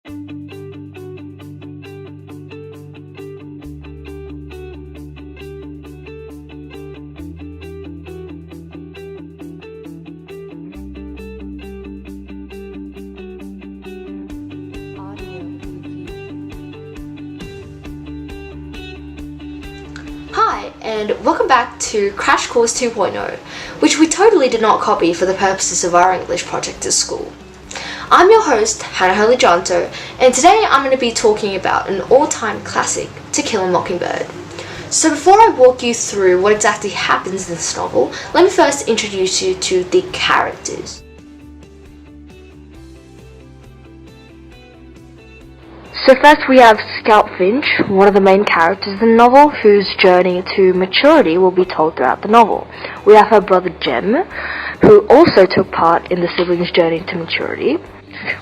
Hi, and welcome back to Crash Course 2.0, which we totally did not copy for the purposes of our English project at school. I'm your host, Hana, and today I'm going to be talking about an all-time classic, To Kill a Mockingbird. So before I walk you through what exactly happens in this novel, let me first introduce you to the characters. So first we have Scout Finch, one of the main characters in the novel, whose journey to maturity will be told throughout the novel. We have her brother Jem, who also took part in the siblings' journey to maturity.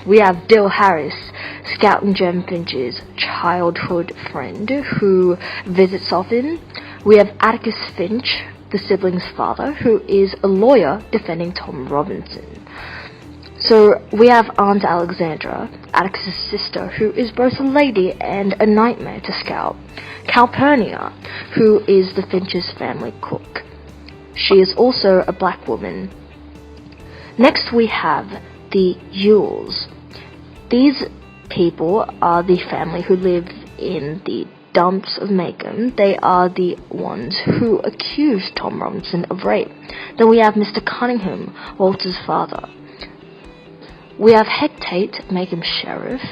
We have Dill Harris, Scout and Jem Finch's childhood friend, who visits often. We have Atticus Finch, the siblings' father, who is a lawyer defending Tom Robinson. So we have Aunt Alexandra, Atticus' sister, who is both a lady and a nightmare to Scout. Calpurnia, who is the Finch's family cook. She is also a black woman. Next we have the Yules. These people are the family who live in the dumps of Macomb. They are the ones who accused Tom Robinson of rape. Then we have Mr. Cunningham, Walter's father. We have Hecate, Macomb's sheriff,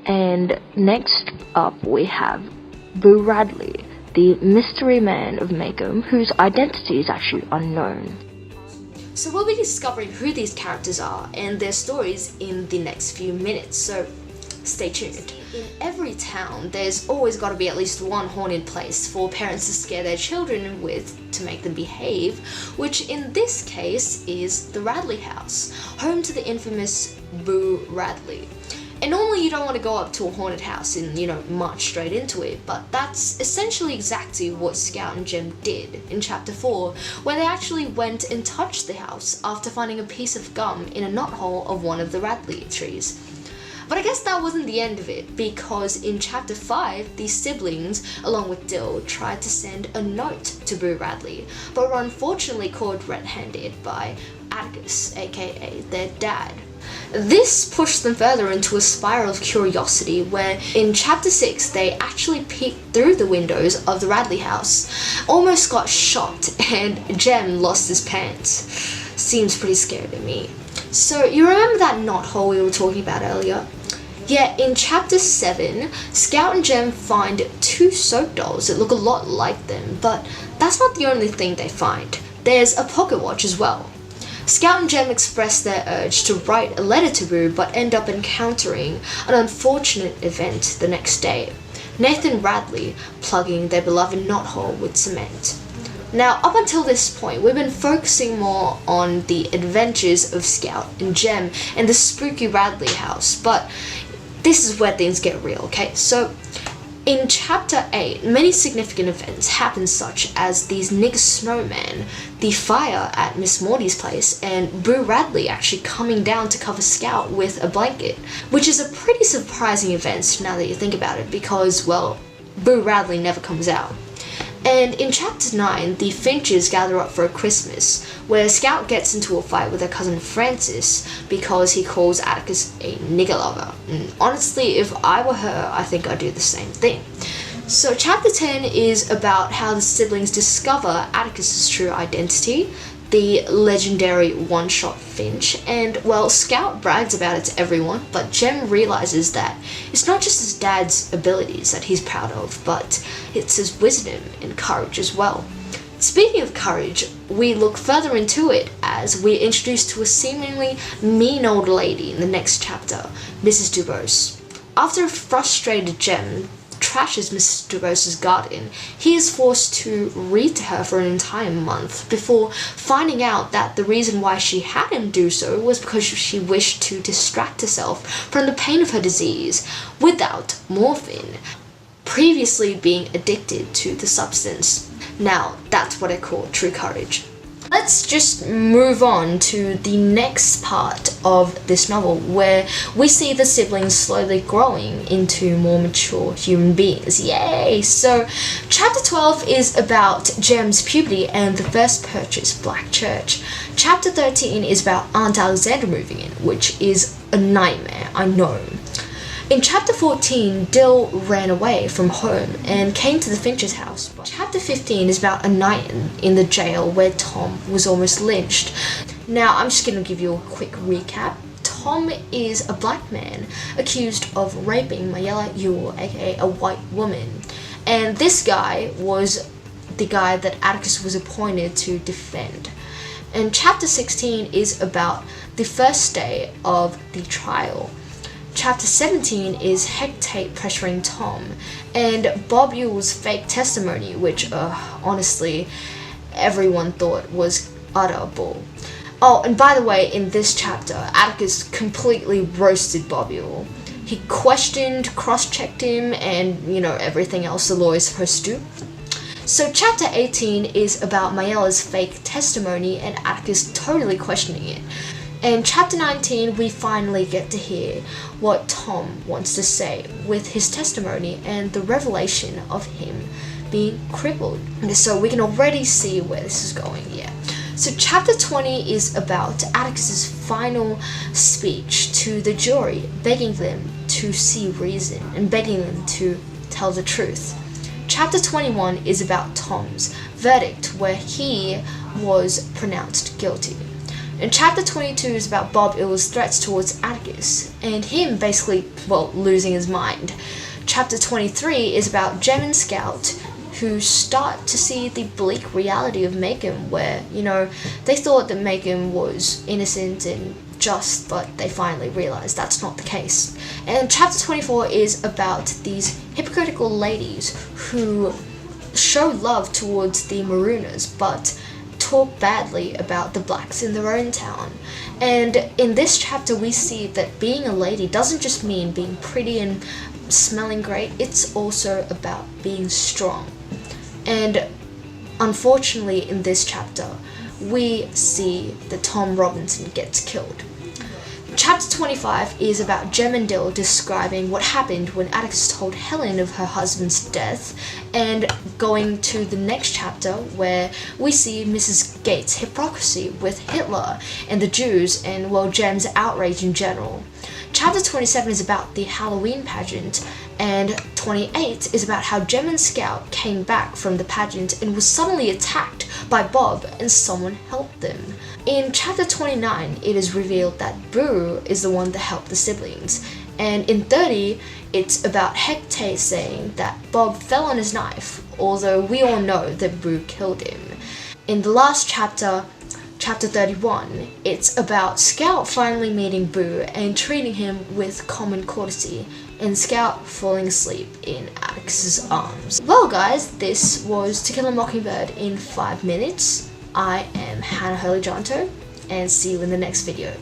and next up we have Boo Radley, the mystery man of Macomb, whose identity is actually unknown. So we'll be discovering who these characters are and their stories in the next few minutes, so stay tuned. In every town, there's always got to be at least one haunted place for parents to scare their children with to make them behave, which in this case is the Radley house, home to the infamous Boo Radley. And normally you don't want to go up to a haunted house and, march straight into it, but that's essentially exactly what Scout and Jem did in Chapter 4, where they actually went and touched the house after finding a piece of gum in a knothole of one of the Radley trees. But I guess that wasn't the end of it, because in Chapter 5, the siblings, along with Dill, tried to send a note to Boo Radley, but were unfortunately caught red-handed by Atticus, aka their dad. This pushed them further into a spiral of curiosity where in Chapter 6 they actually peeked through the windows of the Radley house, almost got shot, and Jem lost his pants. Seems pretty scary to me. So you remember that knothole we were talking about earlier? Yeah, in Chapter 7, Scout and Jem find two soap dolls that look a lot like them, but that's not the only thing they find. There's a pocket watch as well. Scout and Jem express their urge to write a letter to Boo, but end up encountering an unfortunate event the next day. Nathan Radley plugging their beloved knothole with cement. Now, up until this point, we've been focusing more on the adventures of Scout and Jem and the spooky Radley house, but this is where things get real, okay? So, in Chapter 8, many significant events happen, such as these nigger snowmen, the fire at Miss Morty's place, and Boo Radley actually coming down to cover Scout with a blanket, which is a pretty surprising event now that you think about it, because, well, Boo Radley never comes out. And in Chapter 9, the Finches gather up for a Christmas, where Scout gets into a fight with her cousin Frances because he calls Atticus a nigger lover. And honestly, if I were her, I think I'd do the same thing. So Chapter 10 is about how the siblings discover Atticus's true identity, the legendary one-shot Finch, and, well, Scout brags about it to everyone, but Jem realizes that it's not just his dad's abilities that he's proud of, but it's his wisdom and courage as well. Speaking of courage, we look further into it as we're introduced to a seemingly mean old lady in the next chapter, Mrs. Dubose. After a frustrated Jem trashes Mrs. Dubose's garden, he is forced to read to her for an entire month before finding out that the reason why she had him do so was because she wished to distract herself from the pain of her disease without morphine, previously being addicted to the substance. Now, that's what I call true courage. Let's just move on to the next part of this novel, where we see the siblings slowly growing into more mature human beings. Yay! So, chapter 12 is about Jem's puberty and the first purchase, Black Church. Chapter 13 is about Aunt Alexandra moving in, which is a nightmare, I know. In chapter 14, Dill ran away from home and came to the Finch's house. Chapter 15 is about a night in the jail where Tom was almost lynched. Now, I'm just going to give you a quick recap. Tom is a black man accused of raping Mayella Ewell, aka a white woman. And this guy was the guy that Atticus was appointed to defend. And chapter 16 is about the first day of the trial. Chapter 17 is Hecate pressuring Tom, and Bob Ewell's fake testimony, which, honestly, everyone thought was utter bull. Oh, and by the way, in this chapter, Atticus completely roasted Bob Ewell. He questioned, cross-checked him, and, everything else the lawyer's supposed to do. So chapter 18 is about Mayella's fake testimony and Atticus totally questioning it. In chapter 19, we finally get to hear what Tom wants to say with his testimony and the revelation of him being crippled. So we can already see where this is going, yeah. So chapter 20 is about Atticus's final speech to the jury, begging them to see reason and begging them to tell the truth. Chapter 21 is about Tom's verdict, where he was pronounced guilty. And chapter 22 is about Bob Ewell's threats towards Atticus, and him basically, losing his mind. Chapter 23 is about Jem and Scout, who start to see the bleak reality of Maycomb, where, they thought that Maycomb was innocent and just, but they finally realized that's not the case. And chapter 24 is about these hypocritical ladies who show love towards the Marooners, but talk badly about the blacks in their own town. And in this chapter we see that being a lady doesn't just mean being pretty and smelling great, it's also about being strong. And unfortunately in this chapter we see that Tom Robinson gets killed. Chapter 25 is about Jem and Dill describing what happened when Atticus told Helen of her husband's death, and going to the next chapter where we see Mrs. Gates' hypocrisy with Hitler and the Jews and, Jem's outrage in general. Chapter 27 is about the Halloween pageant, and 28 is about how Jem and Scout came back from the pageant and was suddenly attacked by Bob and someone helped them. In chapter 29, it is revealed that Boo is the one that helped the siblings, and in 30, it's about Hecate saying that Bob fell on his knife, although we all know that Boo killed him. In the last chapter, chapter 31, it's about Scout finally meeting Boo and treating him with common courtesy, and Scout falling asleep in Atticus's arms. Well guys, this was To Kill a Mockingbird in 5 minutes. I am Hana Hurley-Jonto, and see you in the next video.